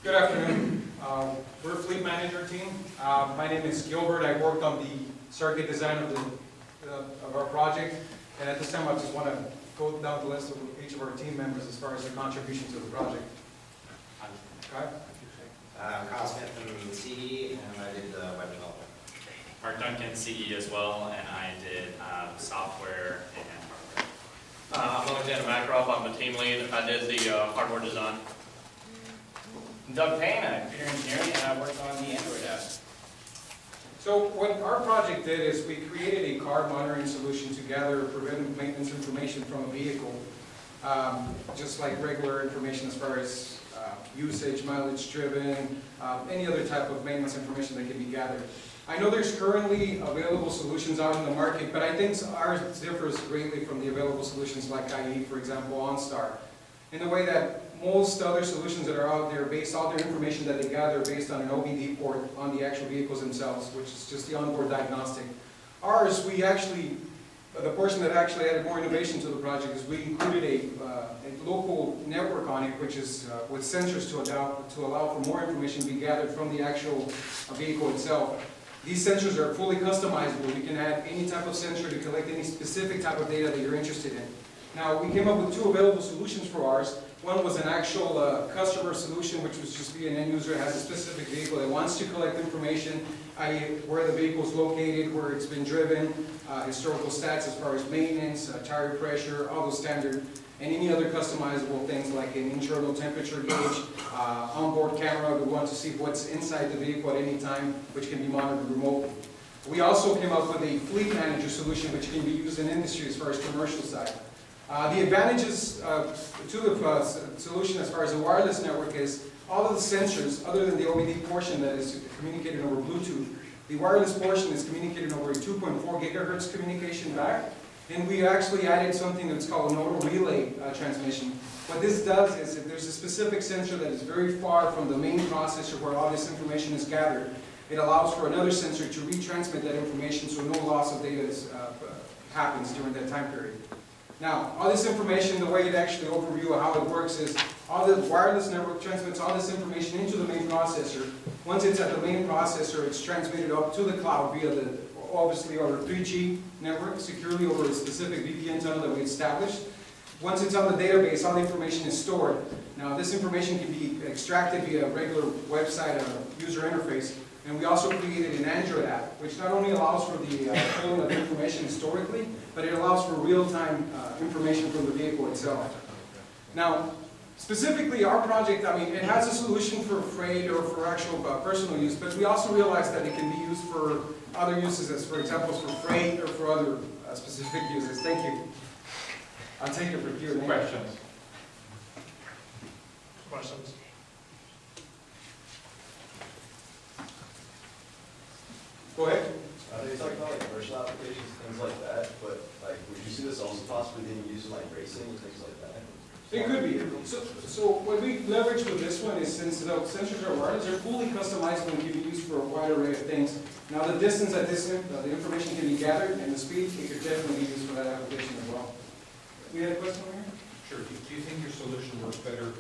Good afternoon. We're a fleet manager team. My name is Gilbert. I worked on the circuit design of our project, and at this time I just want to go down the list of each of our team members as far as their contribution to the project. Okay. Kyle Smith from CE, and I did the web development. Mark Duncan, CE as well, and I did software and hardware. I'm Alexander Makarov, I'm the team lead. I did the hardware design. Doug Payne, I'm computer engineering, and I worked on the Android app. So what our project did is we created a car monitoring solution to gather preventive maintenance information from a vehicle, just like regular information as far as usage, mileage driven, any other type of maintenance information that can be gathered. I know there's currently available solutions out in the market, but I think ours differs greatly from the available solutions like IE, for example, OnStar, in the way that most other solutions that are out there base all their information that they gather based on an OBD port on the actual vehicles themselves, which is just the onboard diagnostic. Ours, we actually, the portion that actually added more innovation to the project is we included a local network on it, which is with sensors to allow for more information to be gathered from the actual vehicle itself. These sensors are fully customizable. You can add any type of sensor to collect any specific type of data that you're interested in. Now, we came up with two available solutions for ours. One was an actual customer solution, which was just be an end user that has a specific vehicle that wants to collect information, i.e. where the vehicle is located, where it's been driven, historical stats as far as maintenance, tire pressure, all those standard, and any other customizable things like an internal temperature gauge, onboard camera. We want to see what's inside the vehicle at any time, which can be monitored remotely. We also came up with a fleet manager solution, which can be used in industry as far as commercial side. The advantages to the solution as far as the wireless network is all of the sensors, other than the OBD portion that is communicated over Bluetooth, the wireless portion is communicated over a 2.4 gigahertz communication back. And we actually added something that's called a nodal relay transmission. What this does is if there's a specific sensor that is very far from the main processor where all this information is gathered, it allows for another sensor to retransmit that information so no loss of data happens during that time period. Now, all this information, the way it actually overview of how it works is all the wireless network transmits all this information into the main processor. Once it's at the main processor, it's transmitted up to the cloud via the, obviously, our 3G network, securely over a specific VPN tunnel that we established. Once it's on the database, all the information is stored. Now, this information can be extracted via a regular website user interface. And we also created an Android app, which not only allows for the pulling of information historically, but it allows for real-time information from the vehicle itself. Now, specifically our project, I mean, it has a solution for freight or for actual personal use, but we also realized that it can be used for other uses, as for example, for freight or for other specific uses. Thank you. I'll take it for Q&A. Questions? Questions? Go ahead. They talk about like commercial applications, things like that, but like, would you see this also possibly being used in like racing and things like that? It could be. So what we leverage with this one is since the sensors are wireless, they're fully customizable and can be used for a wide array of things. Now the distance at this, the information can be gathered and the speed, it could definitely be used for that application as well. We had a question over here? Sure. Do you think your solution works better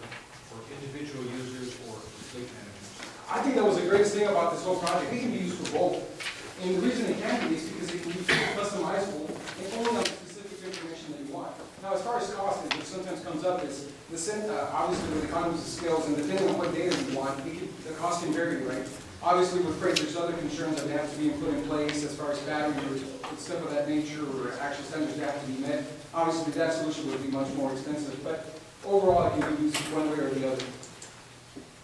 for individual users or for fleet managers? I think that was the greatest thing about this whole project. It can be used for both. And the reason it can be is because it can be customizable and only on the specific information that you want. Now, as far as cost, which sometimes comes up, is obviously with economies of scales and depending on what data you want, the cost can vary, right? Obviously, with freight, there's other concerns that have to be put in place as far as battery or stuff of that nature, or actual standards that have to be met. Obviously, that solution would be much more expensive, but overall, it can be used one way or the other.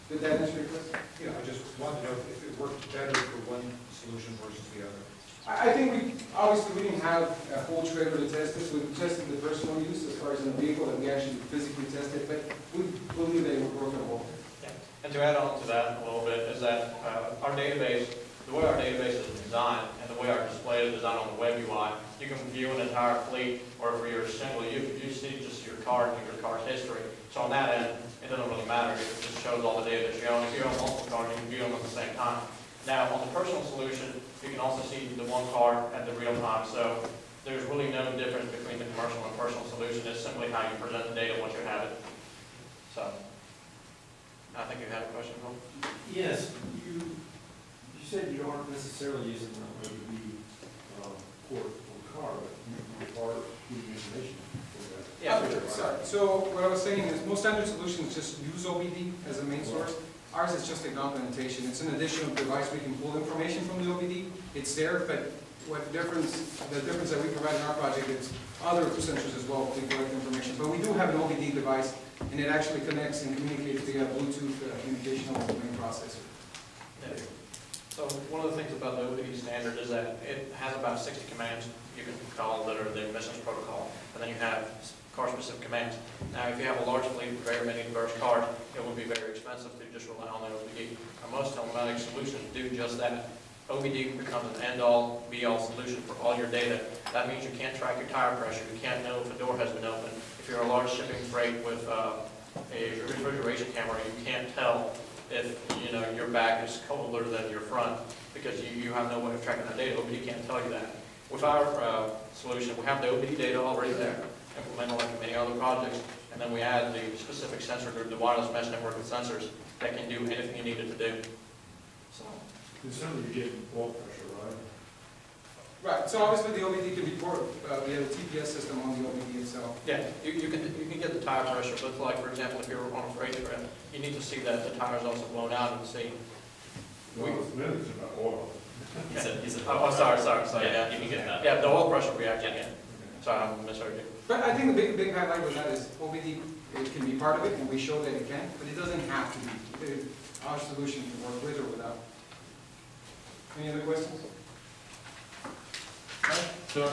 Did that answer your question? Yeah, I just wanted to know if it worked better for one solution versus the other. I think obviously we didn't have a whole trailer to test this. We tested the personal use as far as in the vehicle that we actually physically tested, but we believe that it would work on both. Yeah. And to add on to that a little bit is that our database, the way our database is designed and the way our display is designed on the web UI, you can view an entire fleet, or if you're single, you see just your car and your car's history. So on that end, it doesn't really matter. It just shows all the data that you own. If you own multiple cars, you can view them at the same time. Now, on the personal solution, you can also see the one car at the real time. So there's really no difference between the commercial and personal solution. It's simply how you present the data once you have it. So. I think you had a question, Bill? Yes, you said you aren't necessarily using the OBD port on the car, but you are giving information for that. Yeah. Sorry, so what I was saying is most standard solutions just use OBD as a main source. Ours is just an augmentation. It's an additional device. We can pull information from the OBD. It's there, but the difference that we provide in our project is other sensors as well to collect information. But we do have an OBD device, and it actually connects and communicates via Bluetooth communication over the main processor. Yeah. So one of the things about the OBD standard is that it has about 60 commands you can call that are the business protocol, and then you have car-specific commands. Now, if you have a large fleet with very many diverse cars, it would be very expensive to just rely on the OBD. And most telematics solutions do just that. OBD becomes an end-all, be-all solution for all your data. That means you can't track your tire pressure, you can't know if a door has been opened. If you're a large shipping freight with a refrigeration camera, you can't tell if your back is colder than your front because you have no way of tracking that data. OBD can't tell you that. With our solution, we have the OBD data already there, implemented like many other projects, and then we add the specific sensor group, the wireless mesh network of sensors that can do anything you need it to do. So, Certainly you get oil pressure, right? Right, so obviously the OBD can be ported via the TPS system on the OBD itself. yeah, you can get the tire pressure, but like for example, if you're on a freight trip, you need to see that the tire's also blown out and see. Well, it's minutes about oil. Oh, sorry, Yeah, yeah. you can get that. Yeah, the oil pressure reaction, yeah. Sorry, I misheard you. But I think the big highlight with that is OBD, it can be part of it, and we show that it can, but it doesn't have to be. Our solution can work with or without. Any other questions? Sure.